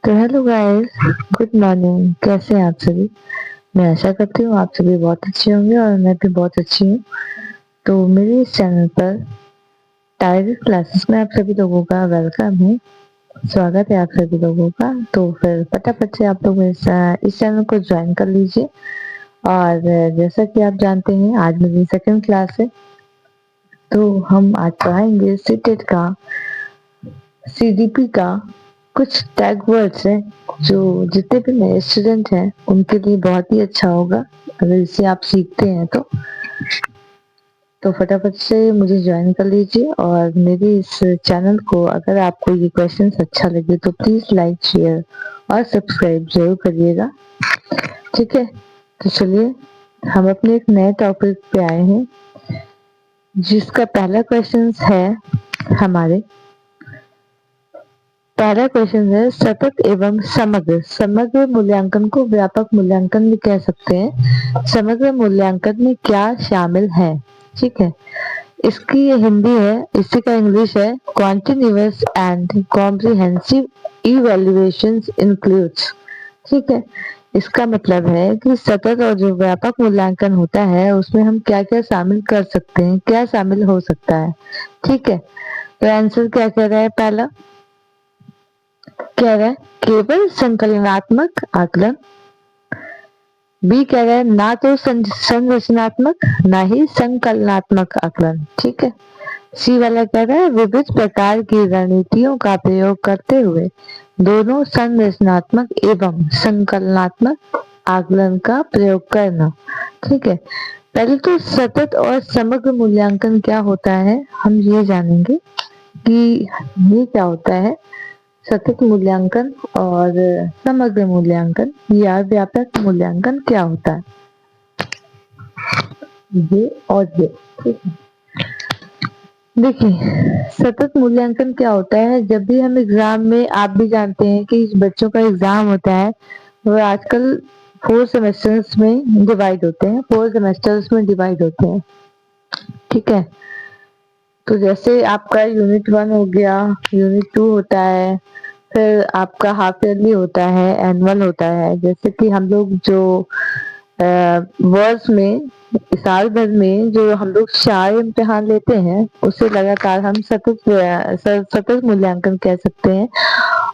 तो hello guys, good morning. कैसे हैं आप सभी? मैं आशा करती हूँ आप सभी बहुत अच्छे होंगे और मैं भी बहुत अच्छी हूँ। तो मेरे इस चैनल पर टाइगर क्लासेस में आप सभी लोगों का वेलकम है, स्वागत है आप सभी लोगों का। तो फिर फटाफट से आप लोग इस चैनल को ज्वाइन कर लीजिए। और जैसा कि आप जानते हैं आज मेरी सेकंड क्लास है, तो हम आज पढ़ाएंगे सीटेट का, सीडीपी का कुछ टैग वर्ड्स हैं जो जितने भी नए स्टूडेंट हैं उनके लिए बहुत ही अच्छा होगा अगर इसे आप सीखते हैं तो फटाफट से मुझे ज्वाइन कर लीजिए। और मेरे इस चैनल को अगर आपको ये क्वेश्चंस अच्छा लगे तो प्लीज लाइक, शेयर और सब्सक्राइब जरूर करिएगा, ठीक है। तो चलिए हम अपने एक नए टॉपिक पे आए हैं जिसका पहला क्वेश्चन है हमारे पहला क्वेश्चन है सतत एवं समग्र। समग्र मूल्यांकन को व्यापक मूल्यांकन भी कह सकते हैं। समग्र मूल्यांकन में क्या शामिल है, ठीक है। इसकी ये हिंदी है, इसी का इंग्लिश है continuous and comprehensive evaluations includes, ठीक है। इसका मतलब है कि सतत और जो व्यापक मूल्यांकन होता है उसमें हम क्या क्या शामिल कर सकते हैं, क्या शामिल हो सकता है, ठीक है। तो आंसर क्या कह रहा है? पहला कह रहा है केवल संकलनात्मक आकलन। बी कह रहा है ना तो संरचनात्मक ना ही संकलनात्मक आकलन, ठीक है। सी वाला कह रहा है विविध प्रकार की रणनीतियों का प्रयोग करते हुए दोनों संरचनात्मक एवं संकलनात्मक आकलन का प्रयोग करना, ठीक है। पहले तो सतत और समग्र मूल्यांकन क्या होता है हम ये जानेंगे कि ये क्या होता है। सतत मूल्यांकन और समग्र मूल्यांकन या व्यापक मूल्यांकन क्या होता है, ये और ये, ठीक है। देखिए सतत मूल्यांकन क्या होता है, जब भी हम एग्जाम में, आप भी जानते हैं कि बच्चों का एग्जाम होता है वो आजकल 4 सेमेस्टर्स में डिवाइड होते हैं, 4 सेमेस्टर्स में डिवाइड होते हैं, ठीक है। तो जैसे आपका यूनिट 1 हो गया, यूनिट 2 होता है, फिर आपका हाफ ईयरली होता है, एनुअल होता है। जैसे कि हम लोग जो वर्ष में, साल भर में जो हम लोग 4 इम्तिहान लेते हैं उसे लगातार हम सतत मूल्यांकन कह सकते हैं।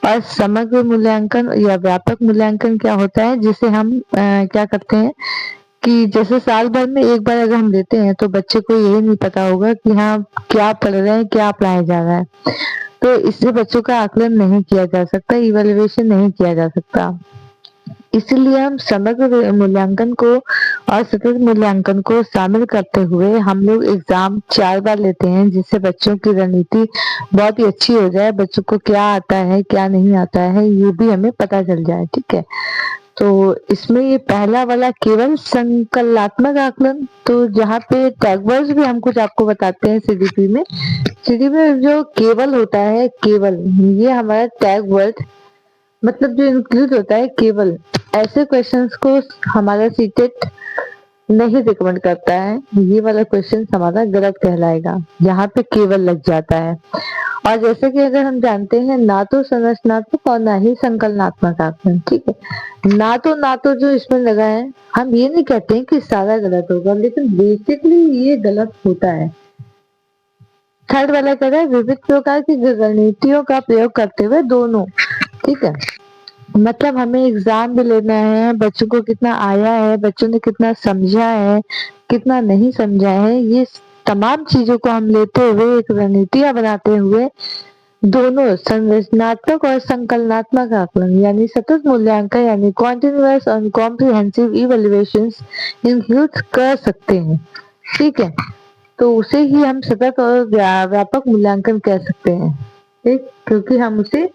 और समग्र मूल्यांकन या व्यापक मूल्यांकन क्या होता है, जिसे हम क्या करते हैं कि जैसे साल भर में एक बार अगर हम लेते हैं तो बच्चे को यही नहीं पता होगा कि हाँ क्या पढ़ रहे हैं, क्या पढ़ाया जा रहा है, तो इससे बच्चों का आकलन नहीं किया जा सकता, इवैल्यूएशन नहीं किया जा सकता। इसीलिए हम समग्र मूल्यांकन को और सतत मूल्यांकन को शामिल करते हुए हम लोग एग्जाम 4 बार लेते हैं, जिससे बच्चों की रणनीति बहुत ही अच्छी हो जाए, बच्चों को क्या आता है क्या नहीं आता है ये भी हमें पता चल जाए, ठीक है। तो इसमें ये पहला वाला केवल संकलनात्मक आकलन, तो जहाँ पे टैग वर्ड्स भी हम कुछ आपको बताते हैं सीडीपी में। सीडीपी में जो केवल होता है, केवल ये हमारा टैग वर्ड, मतलब जो इंक्लूड होता है केवल, ऐसे क्वेश्चंस को हमारा सीटेट नहीं रिकमेंड करता है। ये वाला क्वेश्चन हमारा गलत कहलाएगा जहाँ पे केवल लग जाता है। और जैसे कि अगर हम जानते हैं ना तो संरचनात्मक और ना ही संकलनात्मक आकलन, ठीक है। ना तो जो इसमें लगा है, हम ये नहीं कहते हैं कि सारा गलत होगा, लेकिन बेसिकली ये गलत होता है। थर्ड वाला कह रहा है विविध प्रकार की रणनीतियों का प्रयोग करते हुए दोनों, ठीक है। मतलब हमें एग्जाम भी लेना है, बच्चों को कितना आया है, बच्चों ने कितना समझा है, कितना नहीं समझा है, ये तमाम चीजों को हम लेते हुए एक रणनीतियां बनाते हुए दोनों संरचनात्मक और संकलनात्मक आकलन यानी सतत मूल्यांकन यानी कॉन्टिन्यूअस और कॉम्प्रिहेंसिव इवैल्यूएशंस इंक्लूड कर सकते हैं, ठीक है। तो उसे ही हम सतत और व्यापक मूल्यांकन कह सकते हैं, ठीक, क्योंकि हम उसे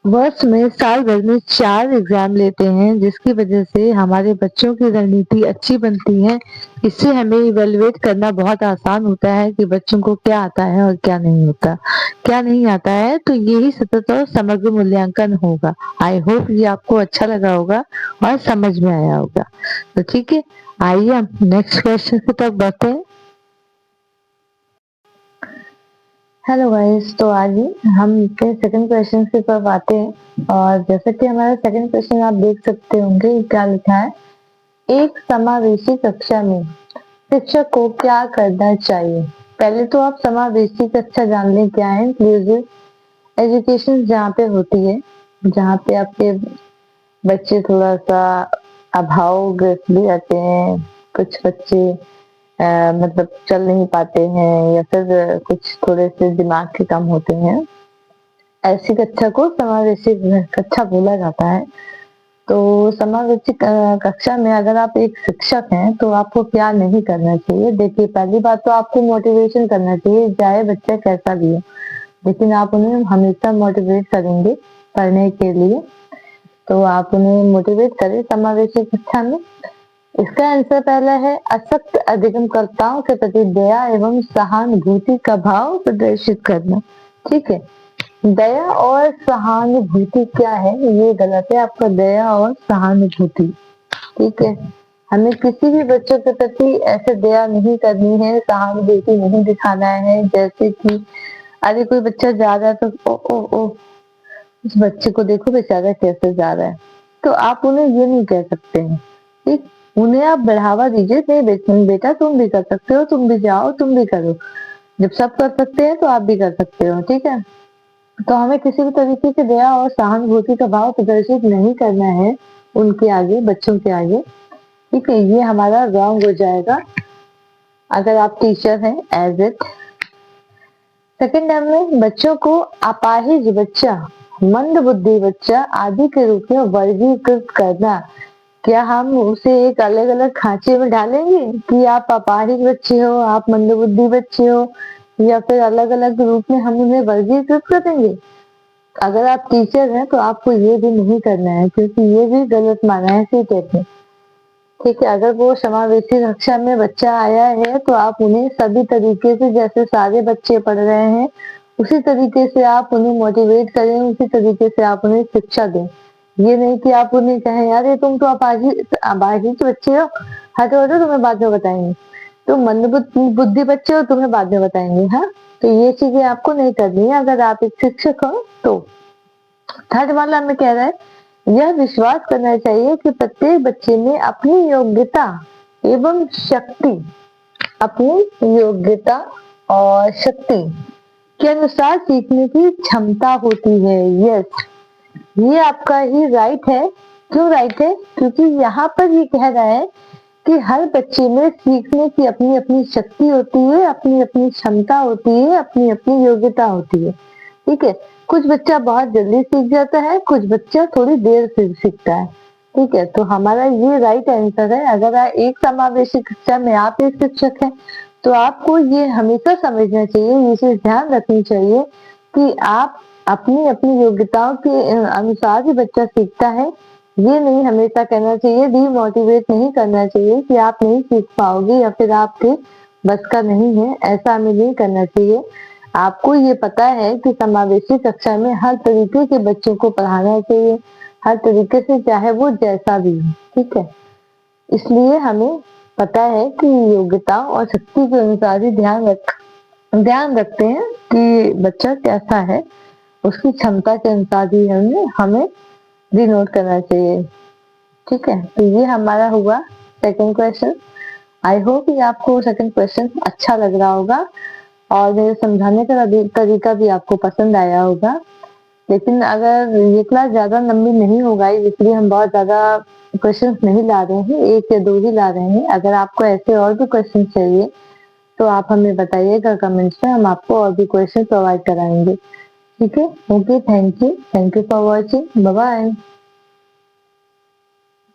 वर्ष में, साल भर में 4 एग्जाम लेते हैं, जिसकी वजह से हमारे बच्चों की रणनीति अच्छी बनती है। इससे हमें इवेलुएट करना बहुत आसान होता है कि बच्चों को क्या आता है और क्या नहीं होता, क्या नहीं आता है। तो यही सतत और समग्र मूल्यांकन होगा। आई होप ये आपको अच्छा लगा होगा और समझ में आया होगा। तो ठीक है, आइए हम नेक्स्ट क्वेश्चन की तरफ बढ़ते हैं। हेलो गाइस, तो आज हम के सेकंड क्वेश्चन की तरफ आते हैं। और जैसा कि हमारा सेकंड क्वेश्चन आप देख सकते होंगे, क्या लिखा है। एक समावेशी कक्षा में शिक्षक को क्या करना चाहिए। पहले तो आप समावेशी कक्षा जान लें क्या है। इंक्लूसिव एजुकेशन जहाँ पे होती है, जहाँ पे आपके बच्चे थोड़ा सा अभावग्रस्त भी रहते हैं, कुछ बच्चे मतलब चल नहीं पाते हैं, या फिर कुछ थोड़े से दिमाग के कम होते हैं, ऐसी कक्षा को समावेशी कक्षा बोला जाता है। तो समावेशी कक्षा में अगर आप एक शिक्षक हैं तो आपको क्या नहीं करना चाहिए। देखिए, पहली बात तो आपको मोटिवेशन करना चाहिए, चाहे बच्चा कैसा भी हो, लेकिन आप उन्हें हमेशा मोटिवेट करेंगे पढ़ने के लिए। तो आप उन्हें मोटिवेट करें समावेशी कक्षा में। इसका आंसर पहला है, अशक्त अधिगमकर्ताओं के प्रति दया एवं सहानुभूति का भाव प्रदर्शित करना। ठीक है, दया और सहानुभूति क्या है, ये गलत है आपका, दया और सहानुभूति। ठीक है, हमें किसी भी बच्चों के प्रति ऐसे दया नहीं करनी है, सहानुभूति नहीं दिखाना है। जैसे कि अरे कोई बच्चा जा रहा है तो ओ ओ ओ उस बच्चे को देखो बेचारा कैसे जा रहा है, तो आप उन्हें ये नहीं कह सकते हैं। ठीक, उन्हें आप बढ़ावा दीजिए, नहीं बेटा तुम भी कर सकते हो, तुम भी जाओ, तुम भी करो। जब सब कर सकते हैं तो आप भी कर सकते हो। ठीक है, तो हमें किसी भी तरीके से दया और सहानुभूति का भाव प्रदर्शित नहीं करना है उनके आगे, बच्चों के आगे। ठीक है, ये हमारा रॉन्ग हो जाएगा अगर आप टीचर हैं एज इट। सेकंड नंबर में, बच्चों को अपाहिज बच्चा, मंद बुद्धि बच्चा आदि के रूप में वर्गीकृत करना। क्या हम उसे एक अलग अलग खांचे में डालेंगे कि आप अपाहिज बच्चे हो, आप मंदबुद्धि बच्चे हो, या फिर अलग अलग रूप में हम उन्हें वर्गीकृत कर देंगे। अगर आप टीचर हैं तो आपको ये भी नहीं करना है, क्योंकि ये भी गलत माना है सीटेट ने। ठीक है, अगर वो समावेशी कक्षा में बच्चा आया है तो आप उन्हें सभी तरीके से, जैसे सारे बच्चे पढ़ रहे हैं उसी तरीके से आप उन्हें मोटिवेट करें, उसी तरीके से आप उन्हें शिक्षा दें। ये नहीं कि आप उन्हें कहें यार ये तुम तो अपाहिज बच्चे हो, हटो हटो, तुम्हें बाद में बताएंगे, तुम मंद बुद्धि बच्चे हो, तुम्हें बाद में बताएंगे। हाँ, तो ये चीजें आपको नहीं करनी है अगर आप एक शिक्षक हो तो। थर्ड वाला में कह रहा है, यह विश्वास करना चाहिए कि प्रत्येक बच्चे में अपनी योग्यता एवं शक्ति, अपनी योग्यता और शक्ति के अनुसार सीखने की क्षमता होती है। यस, ये आपका ही राइट है। क्यों राइट है? क्योंकि यहाँ पर ये कह रहा है कि हर बच्चे में सीखने की अपनी अपनी शक्ति होती है, अपनी अपनी क्षमता होती है, अपनी अपनी योग्यता होती है। ठीक है, कुछ बच्चा बहुत जल्दी सीख जाता है, कुछ बच्चा थोड़ी देर से सीखता है। ठीक है, तो हमारा ये राइट आंसर है। अगर एक समावेशी कक्षा में आप एक शिक्षक हैं तो आपको ये हमेशा समझना चाहिए, ये चीज ध्यान रखनी चाहिए कि आप अपनी अपनी योग्यताओं के अनुसार ही बच्चा सीखता है। ये नहीं हमेशा कहना चाहिए, डीमोटिवेट नहीं करना चाहिए कि आप नहीं सीख पाओगे या फिर आपके बस का नहीं है, ऐसा हमें नहीं करना चाहिए। आपको ये पता है कि समावेशी कक्षा में हर तरीके के बच्चों को पढ़ाना चाहिए, हर तरीके से, चाहे वो जैसा भी हो। ठीक है, इसलिए हमें पता है कि योग्यता और शक्ति के अनुसार ही ध्यान रखते हैं कि बच्चा कैसा है, उसकी क्षमता के अनुसार ही हमें डिनोट करना चाहिए। ठीक है, तो ये हमारा हुआ सेकंड क्वेश्चन। आई होप कि आपको सेकंड क्वेश्चन अच्छा लग रहा होगा और मेरे समझाने का तरीका भी आपको पसंद आया होगा। लेकिन अगर ये क्लास ज्यादा लंबी नहीं हो गई, इसलिए हम बहुत ज्यादा क्वेश्चंस नहीं ला रहे हैं, एक या दो ही ला रहे हैं। अगर आपको ऐसे और भी क्वेश्चन चाहिए तो आप हमें बताइएगा कमेंट्स में, हम आपको और भी क्वेश्चन प्रोवाइड कराएंगे। ठीक है, okay, thank you for watching, bye bye.